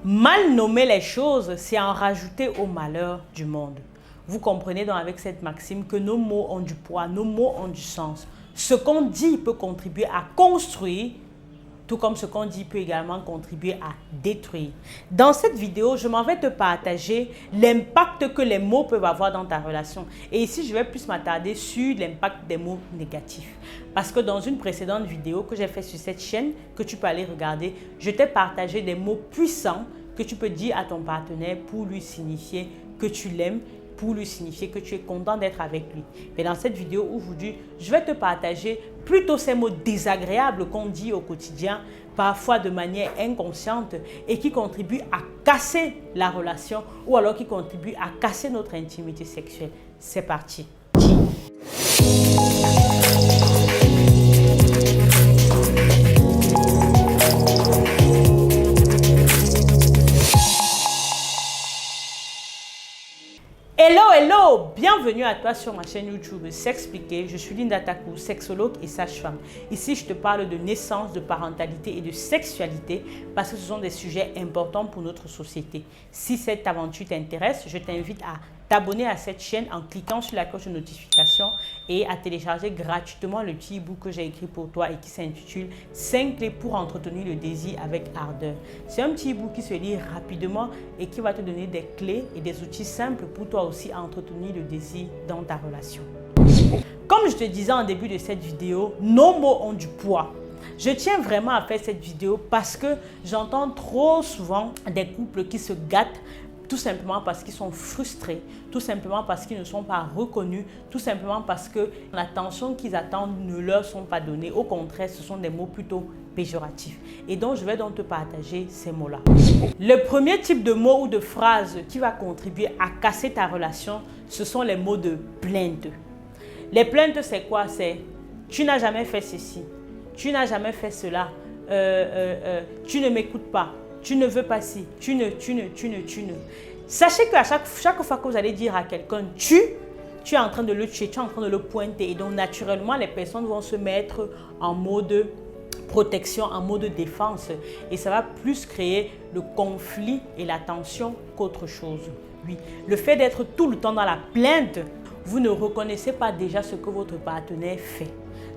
Mal nommer les choses, c'est en rajouter au malheur du monde. Vous comprenez donc avec cette maxime que nos mots ont du poids, nos mots ont du sens. Ce qu'on dit peut contribuer à construire, tout comme ce qu'on dit peut également contribuer à détruire. Dans cette vidéo, je m'en vais te partager l'impact que les mots peuvent avoir dans ta relation. Et ici, je vais plus m'attarder sur l'impact des mots négatifs. Parce que dans une précédente vidéo que j'ai faite sur cette chaîne, que tu peux aller regarder, je t'ai partagé des mots puissants que tu peux dire à ton partenaire pour lui signifier que tu l'aimes, pour lui signifier que tu es content d'être avec lui. Mais dans cette vidéo aujourd'hui, je vais te partager plutôt ces mots désagréables qu'on dit au quotidien, parfois de manière inconsciente et qui contribuent à casser la relation ou alors qui contribuent à casser notre intimité sexuelle. C'est parti. Hello, bienvenue à toi sur ma chaîne YouTube S'expliquer. Je suis Linda Takou, sexologue et sage-femme. Ici, je te parle de naissance, de parentalité et de sexualité parce que ce sont des sujets importants pour notre société. Si cette aventure t'intéresse, je t'invite à t'abonner à cette chaîne en cliquant sur la cloche de notification et à télécharger gratuitement le petit e-book que j'ai écrit pour toi et qui s'intitule 5 clés pour entretenir le désir avec ardeur. C'est un petit e-book qui se lit rapidement et qui va te donner des clés et des outils simples pour toi aussi à entretenir le désir dans ta relation. Comme je te disais en début de cette vidéo, nos mots ont du poids. Je tiens vraiment à faire cette vidéo parce que j'entends trop souvent des couples qui se gâtent tout simplement parce qu'ils sont frustrés, tout simplement parce qu'ils ne sont pas reconnus, tout simplement parce que l'attention qu'ils attendent ne leur sont pas données. Au contraire, ce sont des mots plutôt péjoratifs. Et donc, je vais donc te partager ces mots-là. Le premier type de mots ou de phrase qui va contribuer à casser ta relation, ce sont les mots de plainte. Les plaintes, c'est quoi? C'est « tu n'as jamais fait ceci, tu n'as jamais fait cela, tu ne m'écoutes pas. Tu ne veux pas ci, tu ne. Sachez qu'à chaque fois que vous allez dire à quelqu'un tu es en train de le tuer, tu es en train de le pointer. Et donc, naturellement, les personnes vont se mettre en mode protection, en mode défense. Et ça va plus créer le conflit et la tension qu'autre chose. Oui, le fait d'être tout le temps dans la plainte, vous ne reconnaissez pas déjà ce que votre partenaire fait.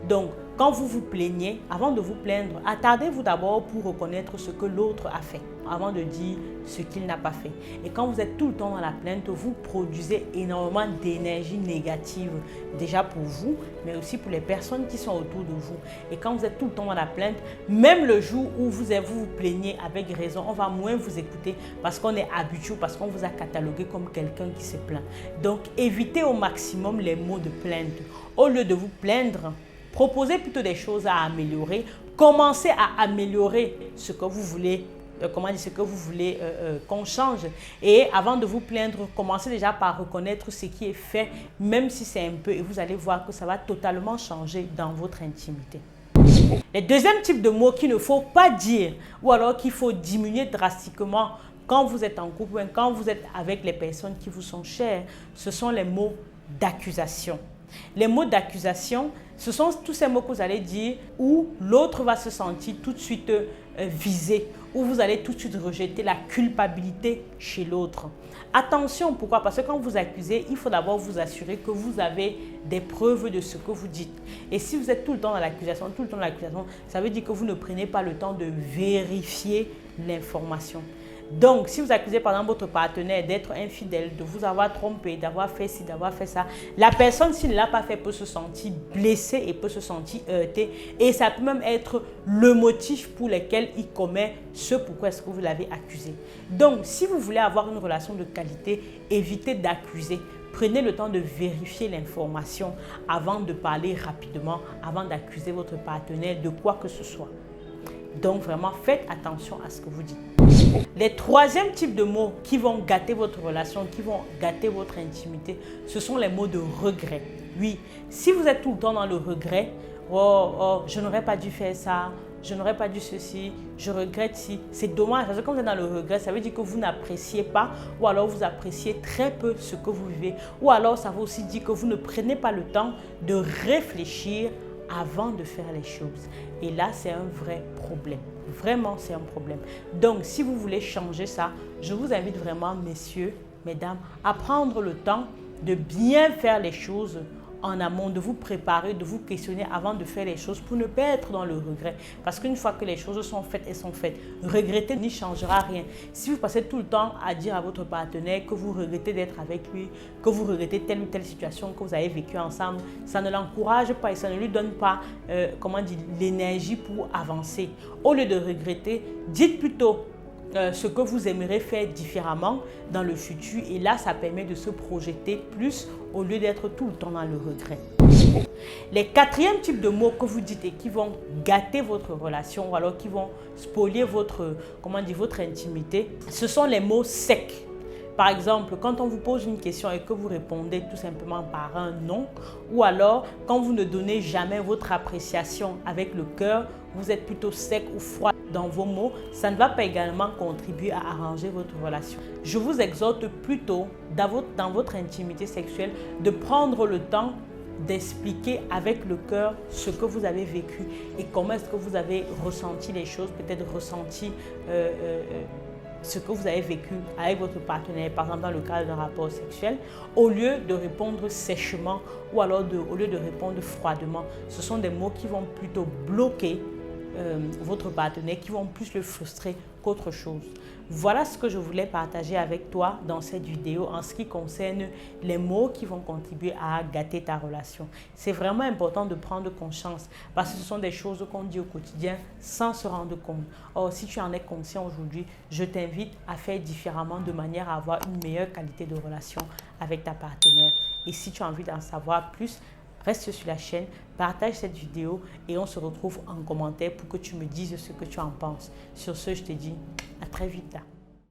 Donc, quand vous vous plaignez, avant de vous plaindre, attardez-vous d'abord pour reconnaître ce que l'autre a fait, avant de dire ce qu'il n'a pas fait. Et quand vous êtes tout le temps dans la plainte, vous produisez énormément d'énergie négative, déjà pour vous, mais aussi pour les personnes qui sont autour de vous. Et quand vous êtes tout le temps dans la plainte, même le jour où vous vous plaignez avec raison, on va moins vous écouter parce qu'on est habitué, parce qu'on vous a catalogué comme quelqu'un qui se plaint. Donc, évitez au maximum les mots de plainte. Au lieu de vous plaindre, proposez plutôt des choses à améliorer. Commencez à améliorer ce que vous voulez, qu'on change. Et avant de vous plaindre, commencez déjà par reconnaître ce qui est fait, même si c'est un peu, et vous allez voir que ça va totalement changer dans votre intimité. Le deuxième type de mots qu'il ne faut pas dire, ou alors qu'il faut diminuer drastiquement quand vous êtes en couple, quand vous êtes avec les personnes qui vous sont chères, ce sont les mots d'accusation. Les mots d'accusation, ce sont tous ces mots que vous allez dire où l'autre va se sentir tout de suite visé, où vous allez tout de suite rejeter la culpabilité chez l'autre. Attention, pourquoi? Parce que quand vous accusez, il faut d'abord vous assurer que vous avez des preuves de ce que vous dites. Et si vous êtes tout le temps dans l'accusation, ça veut dire que vous ne prenez pas le temps de vérifier l'information. Donc, si vous accusez par exemple votre partenaire d'être infidèle, de vous avoir trompé, d'avoir fait ci, d'avoir fait ça, la personne, s'il ne l'a pas fait, peut se sentir blessée et peut se sentir heurtée. Et ça peut même être le motif pour lequel il commet ce pourquoi est-ce que vous l'avez accusé. Donc, si vous voulez avoir une relation de qualité, évitez d'accuser. Prenez le temps de vérifier l'information avant de parler rapidement, avant d'accuser votre partenaire de quoi que ce soit. Donc, vraiment, faites attention à ce que vous dites. Les troisième types de mots qui vont gâter votre relation, qui vont gâter votre intimité, ce sont les mots de regret. Oui, si vous êtes tout le temps dans le regret, je n'aurais pas dû faire ça, je n'aurais pas dû ceci, je regrette si. C'est dommage parce que quand vous êtes dans le regret, ça veut dire que vous n'appréciez pas ou alors vous appréciez très peu ce que vous vivez. Ou alors ça veut aussi dire que vous ne prenez pas le temps de réfléchir avant de faire les choses. Et là, c'est un vrai problème. Vraiment, c'est un problème. Donc, si vous voulez changer ça, je vous invite vraiment, messieurs, mesdames, à prendre le temps de bien faire les choses en amont, de vous préparer, de vous questionner avant de faire les choses pour ne pas être dans le regret. Parce qu'une fois que les choses sont faites, elles sont faites. Regretter n'y changera rien. Si vous passez tout le temps à dire à votre partenaire que vous regrettez d'être avec lui, que vous regrettez telle ou telle situation que vous avez vécue ensemble, ça ne l'encourage pas et ça ne lui donne pas l'énergie pour avancer. Au lieu de regretter, dites plutôt ce que vous aimeriez faire différemment dans le futur et là, ça permet de se projeter plus au lieu d'être tout le temps dans le regret. Les quatrièmes types de mots que vous dites et qui vont gâter votre relation ou alors qui vont spolier votre intimité, ce sont les mots secs. Par exemple, quand on vous pose une question et que vous répondez tout simplement par un non, ou alors quand vous ne donnez jamais votre appréciation avec le cœur, vous êtes plutôt sec ou froid dans vos mots, ça ne va pas également contribuer à arranger votre relation. Je vous exhorte plutôt dans votre intimité sexuelle de prendre le temps d'expliquer avec le cœur ce que vous avez vécu et comment est-ce que vous avez ressenti les choses, peut-être ressenti ce que vous avez vécu avec votre partenaire, par exemple dans le cadre d'un rapport sexuel, au lieu de répondre sèchement ou alors au lieu de répondre froidement. Ce sont des mots qui vont plutôt bloquer votre partenaire, qui vont plus le frustrer qu'autre chose. Voilà ce que je voulais partager avec toi dans cette vidéo en ce qui concerne les mots qui vont contribuer à gâter ta relation. C'est vraiment important de prendre conscience parce que ce sont des choses qu'on dit au quotidien sans se rendre compte. Or, si tu en es conscient aujourd'hui, je t'invite à faire différemment de manière à avoir une meilleure qualité de relation avec ta partenaire. Et si tu as envie d'en savoir plus, reste sur la chaîne, partage cette vidéo et on se retrouve en commentaire pour que tu me dises ce que tu en penses. Sur ce, je te dis à très vite.